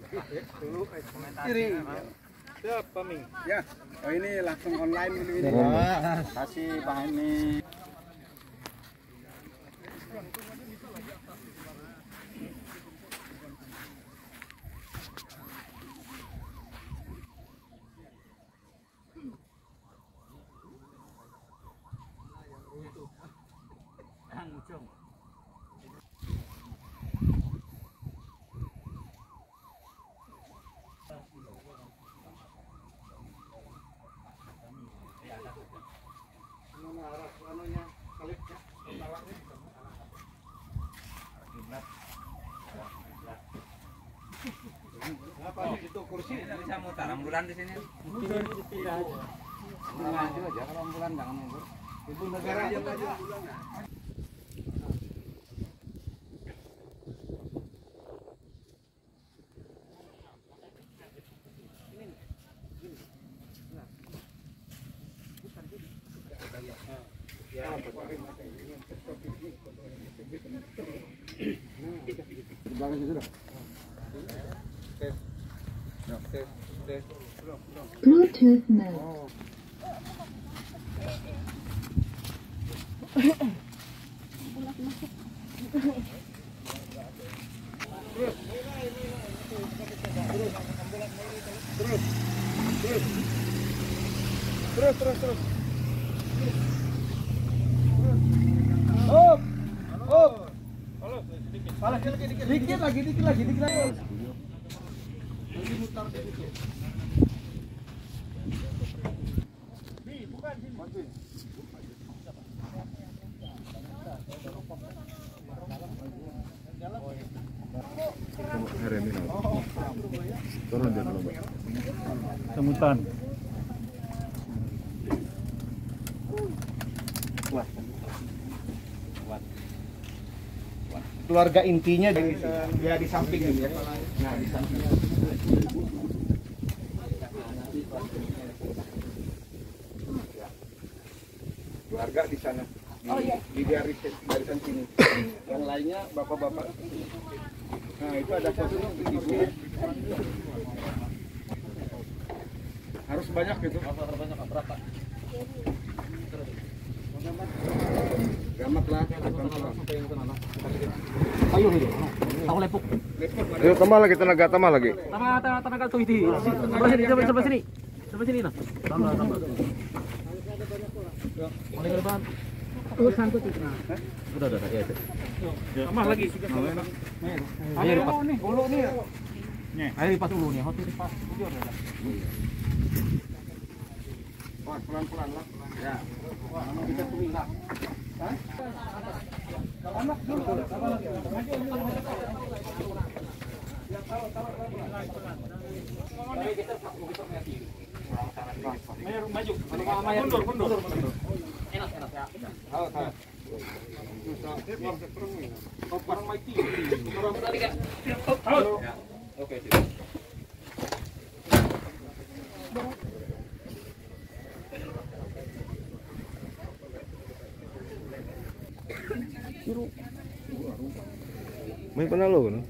Kiri. Siapa Ming? Ya. Oh ini langsung online ini. Kasih Pak ini. Apa itu kursi? Bisa mutar ambulan di sini. Maju aja kalau ambulan jangan mundur. Ibu negara aja maju. Bluetooth mode. Terus. Oh. Halo, dikit lagi. Lagi mutar dikit. Bukan sini. Turun dia dulu, Mbak. Semutan. Kuat. Keluarga intinya dia di samping ini ya. Nah, di samping. Keluarga di sana. Di barisan sini. Yang lainnya bapak-bapak. Nah, itu ada foto ibu. Harus banyak gitu. Banyak berapa? Gamat lah. Ayo ini. Tahu lepuk. Ayo tambah lagi tenaga. Tenaga tuh ini. Sebelah sini. Sebelah sini nah. Tambah. Mulai ke depan. Sangkut itu. Udah ya. Tambah lagi. Ayo lipat. Nih, ulu nih. Ayo lipat dulu nih. Hotel lipat. Wah, pelan-pelan lah. Ya. Kita tunggu lah. Anak dulu. Mundur. Enak ya. Oke. May panalo no?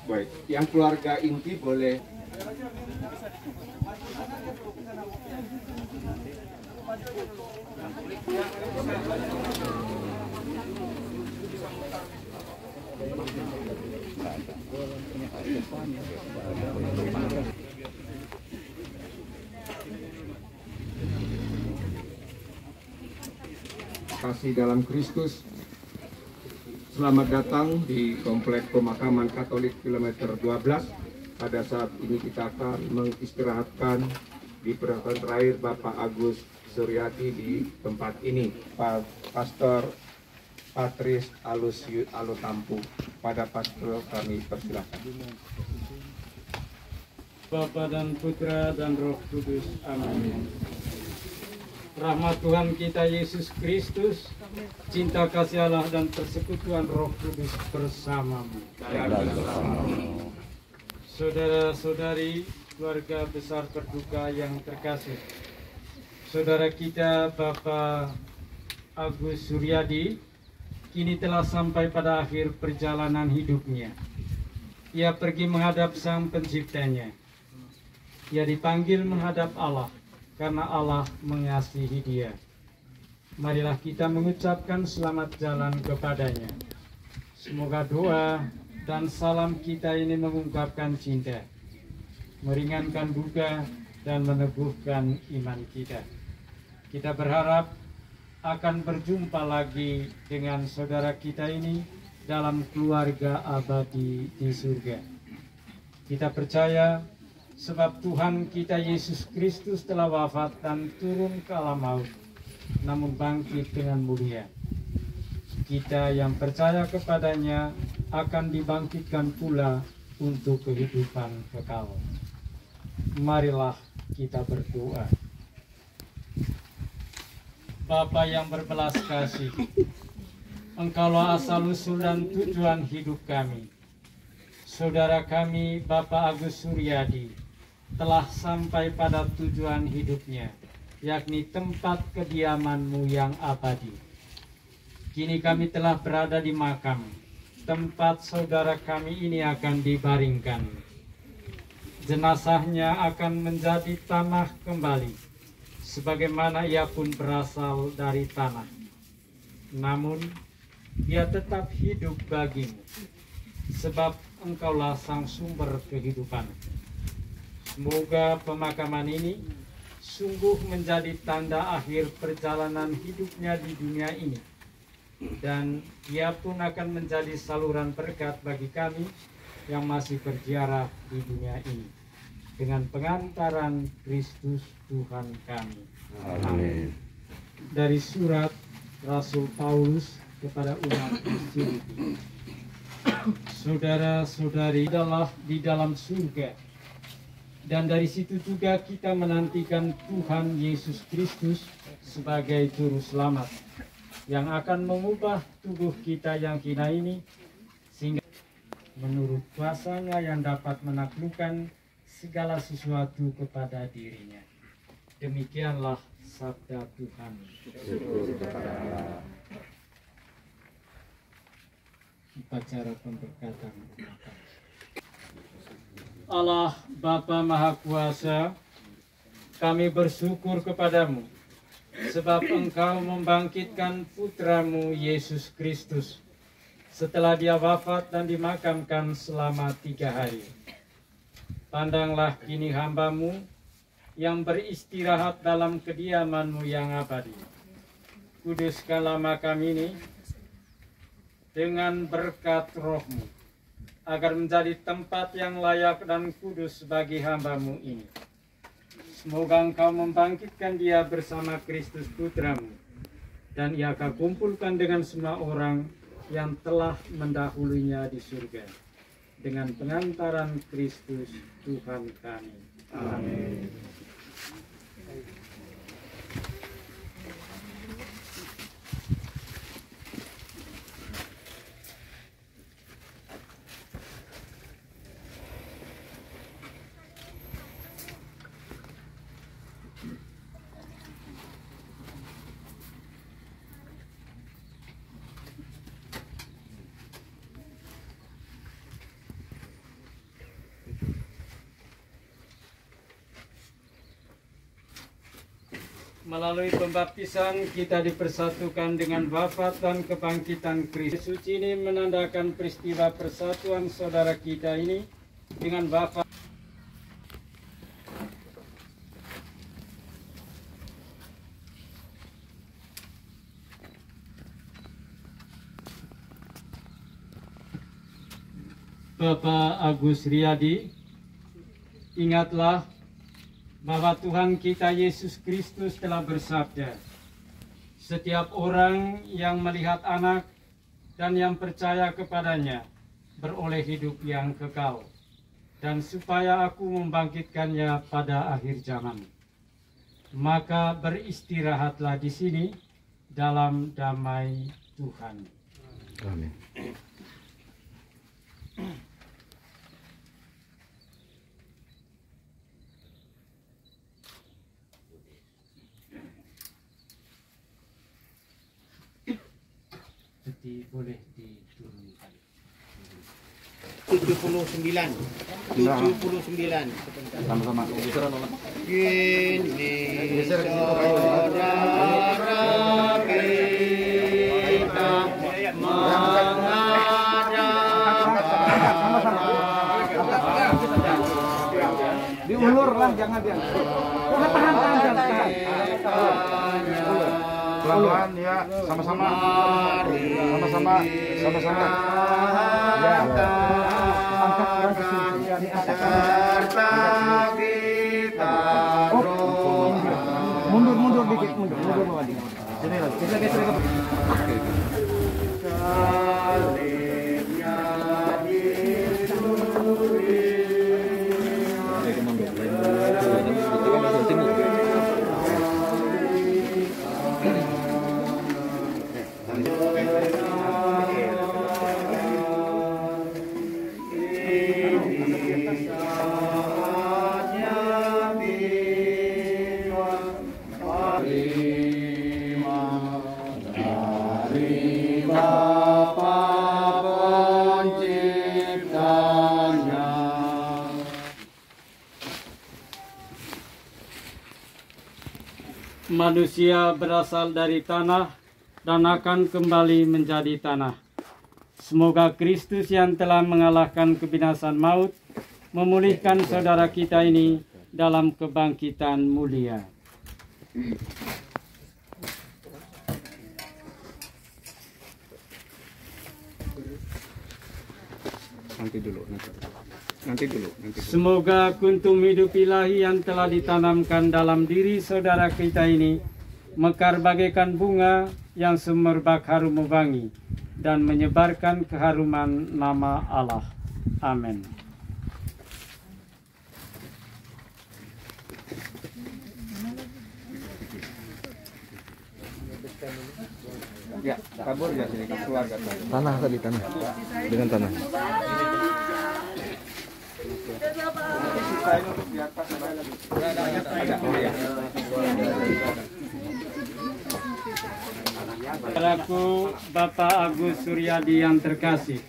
Baik, yang keluarga inti boleh. Kasih dalam Kristus. Selamat datang di Komplek Pemakaman Katolik kilometer 12. Pada saat ini kita akan mengistirahatkan di perawatan terakhir Bapak Agus Suryati di tempat ini. Pastor Patris Alutampu. Pada pastor kami persilakan. Bapa dan Putra dan Roh Kudus. Amin. Rahmat Tuhan kita Yesus Kristus, cinta kasih Allah dan persekutuan Roh Kudus bersamamu. Saudara-saudari, keluarga besar berduka yang terkasih, saudara kita Bapak Agus Suryadi kini telah sampai pada akhir perjalanan hidupnya. Ia pergi menghadap Sang Penciptanya. Ia dipanggil menghadap Allah karena Allah mengasihi dia. Marilah kita mengucapkan selamat jalan kepadanya. Semoga doa dan salam kita ini mengungkapkan cinta, meringankan duka, dan meneguhkan iman kita. Kita berharap akan berjumpa lagi dengan saudara kita ini dalam keluarga abadi di surga. Kita percaya sebab Tuhan kita Yesus Kristus telah wafat dan turun ke alam maut, namun bangkit dengan mulia. Kita yang percaya kepadanya akan dibangkitkan pula untuk kehidupan kekal. Marilah kita berdoa. Bapa yang berbelas kasih, Engkaulah asal-usul dan tujuan hidup kami. Saudara kami Bapak Agus Suryadi telah sampai pada tujuan hidupnya, yakni tempat kediaman-Mu yang abadi. Kini kami telah berada di makam, tempat saudara kami ini akan dibaringkan. Jenazahnya akan menjadi tanah kembali, sebagaimana ia pun berasal dari tanah. Namun, dia tetap hidup bagimu, sebab Engkaulah sang sumber kehidupan. Semoga pemakaman ini sungguh menjadi tanda akhir perjalanan hidupnya di dunia ini, dan ia pun akan menjadi saluran berkat bagi kami yang masih berziarah di dunia ini, dengan pengantaran Kristus Tuhan kami. Amin. Dari surat Rasul Paulus kepada umat Filipi. Saudara-saudari adalah di dalam surga, dan dari situ juga kita menantikan Tuhan Yesus Kristus sebagai juru selamat yang akan mengubah tubuh kita yang hina ini sehingga menurut kuasa-Nya yang dapat menaklukkan segala sesuatu kepada dirinya. Demikianlah sabda Tuhan. Upacara pemberkatan. Allah Bapa Maha Kuasa, kami bersyukur kepadamu sebab Engkau membangkitkan putra-Mu Yesus Kristus setelah dia wafat dan dimakamkan selama 3 hari. Pandanglah kini hamba-Mu yang beristirahat dalam kediaman-Mu yang abadi. Kuduskanlah makam ini dengan berkat Roh-Mu, agar menjadi tempat yang layak dan kudus bagi hamba-Mu ini. Semoga Engkau membangkitkan dia bersama Kristus Putra-Mu, dan ia akan kumpulkan dengan semua orang yang telah mendahulunya di surga, dengan pengantaran Kristus Tuhan kami. Amin. Melalui pembaptisan kita dipersatukan dengan wafat dan kebangkitan Kristus. Suci ini menandakan peristiwa persatuan saudara kita ini dengan wafat. Bapak Agus Suryadi, ingatlah bahwa Tuhan kita Yesus Kristus telah bersabda, setiap orang yang melihat anak dan yang percaya kepadanya beroleh hidup yang kekal, dan supaya aku membangkitkannya pada akhir zaman. Maka beristirahatlah di sini dalam damai Tuhan. Amin. Jadi boleh diturunkan. 79. Sama-sama. Kini saudara kita Diulur lah, jangan dia. Pelan-pelan ya, sama-sama. Sama-sama. Sama-sama. Ya. Angkat orang ke sini. Serta kita mundur dikit, mundur lagi. Sini lagi. Kita geser ke Manusia berasal dari tanah dan akan kembali menjadi tanah. Semoga Kristus yang telah mengalahkan kebinasan maut memulihkan saudara kita ini dalam kebangkitan mulia. Nanti dulu. Semoga kuntum hidup ilahi yang telah ditanamkan dalam diri saudara kita ini mekar bagaikan bunga yang semerbak harum wangi dan menyebarkan keharuman nama Allah. Amin. Ya, kabur ya sini ke keluarga. Tanah tadi, tanah. Dengan tanah. Sisain untuk di atas ada. Oh ya. Saudaraku Bapak Agus Suryadi yang terkasih,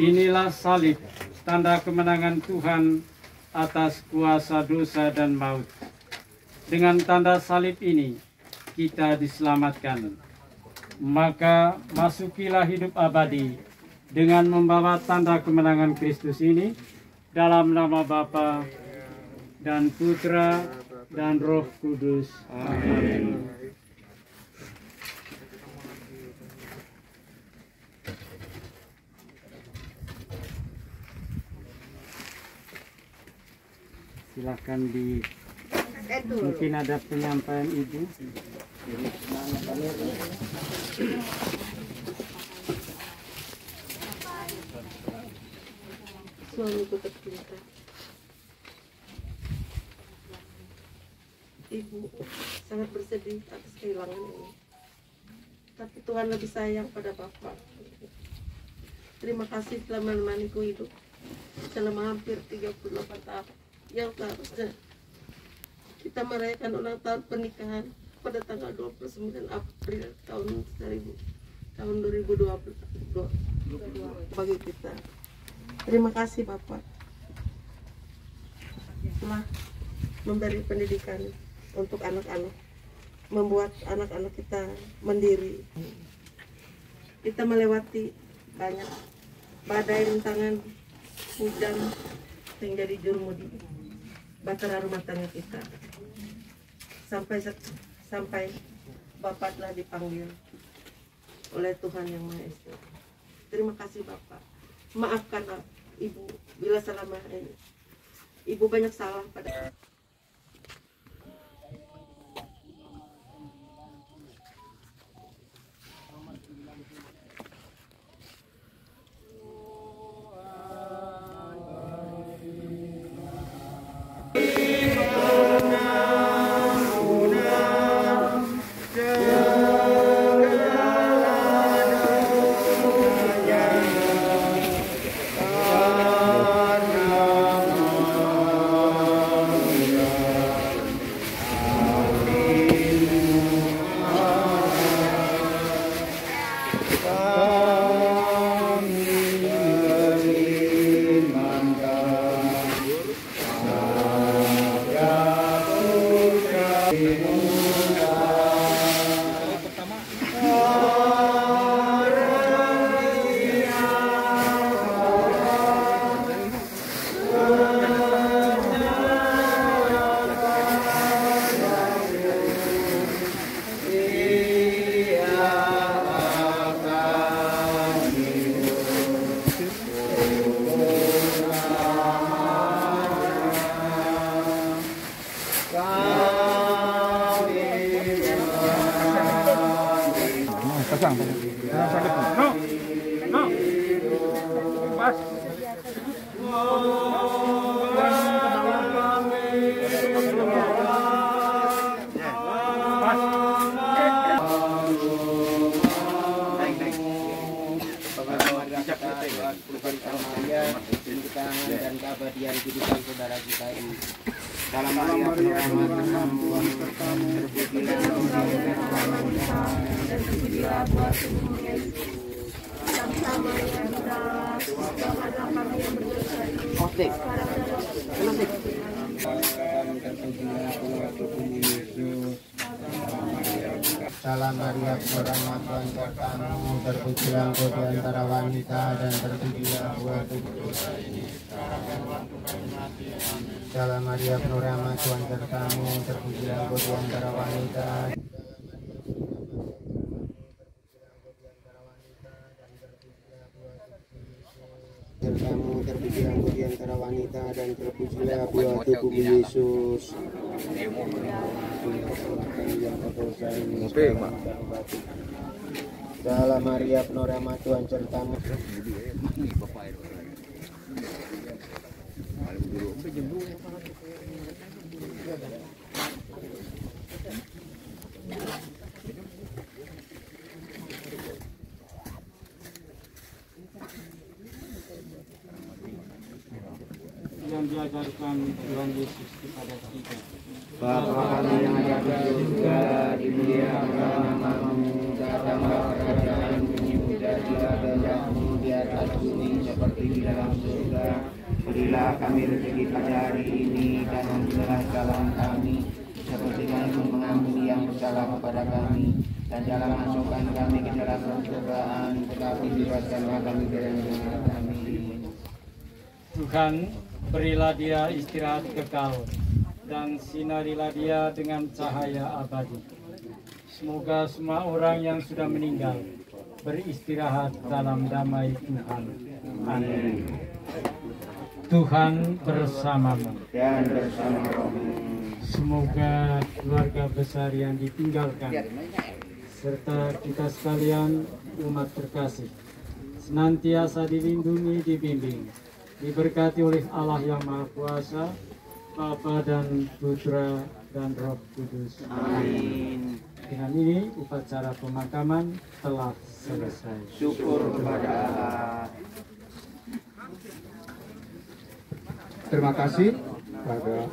inilah salib, tanda kemenangan Tuhan atas kuasa dosa dan maut. Dengan tanda salib ini kita diselamatkan. Maka masukilah hidup abadi dengan membawa tanda kemenangan Kristus ini dalam nama Bapa dan Putra dan Roh Kudus. Amin. Silakan mungkin ada penyampaian Ibu. Suamiku tercinta, Ibu sangat bersedih atas kehilangan ini. Tapi Tuhan lebih sayang pada Bapak. Terima kasih telah menemaniku hidup selama hampir 38 tahun. Yang seharusnya kita merayakan ulang tahun pernikahan pada tanggal 29 April tahun 2022 bagi kita. Terima kasih Bapak telah memberi pendidikan untuk anak-anak, membuat anak-anak kita mandiri. Kita melewati banyak badai, rintangan, hujan hingga dijurmu di bahtera rumah tangga kita. Sampai Bapak telah dipanggil oleh Tuhan Yang Maha Esa. Terima kasih Bapak. Maafkanlah Ibu bila selama ini Ibu banyak salah pada Pasang. No. Pas. Dan keabadian kehidupan saudara kita ini. Dalam Maria penyelamat terpujilah dan terpujilah buat tubuhmu Yesus. Sama-sama ya kita doakanlah kami yang berdosa ini. Salam Maria, rahmat Tuhan sertamu, terpujilah engkau di antara wanita dan terpujilah buah tubuhmu. Salam Maria, penuh rahmat Tuhan sertamu, terpujilah engkau di antara wanita. Sertamu terpujilah engkau di antara wanita dan terpujilah buah tubuhmu Yesus. Salam Maria, penuh rahmat Tuhan sertamu. Yang diajarkan Tuhan Yesus kepada kita. Bapa kami yang ada di surga, dimuliakanlah namamu, datanglah kerajaanmu, jadilah kehendakmu di atas bumi seperti di dalam surga. Berilah kami rezeki pada hari ini dan ampunilah kesalahan kami, seperti kami mengampuni yang bersalah kepada kami. Dan jangan masukkan kami ke dalam pencobaan, tetapi bebaskanlah kami dari yang jahat. Amin. Tuhan, berilah dia istirahat kekal dan sinarilah dia dengan cahaya abadi. Semoga semua orang yang sudah meninggal beristirahat dalam damai Tuhan. Amin. Tuhan bersamamu Dan bersama rohmu. Semoga keluarga besar yang ditinggalkan serta kita sekalian umat terkasih senantiasa dilindungi, dibimbing, diberkati oleh Allah yang Maha Kuasa, Bapa dan Putra dan Roh Kudus. Amin. Dengan ini upacara pemakaman telah selesai. Syukur kepada Allah. Terima kasih pada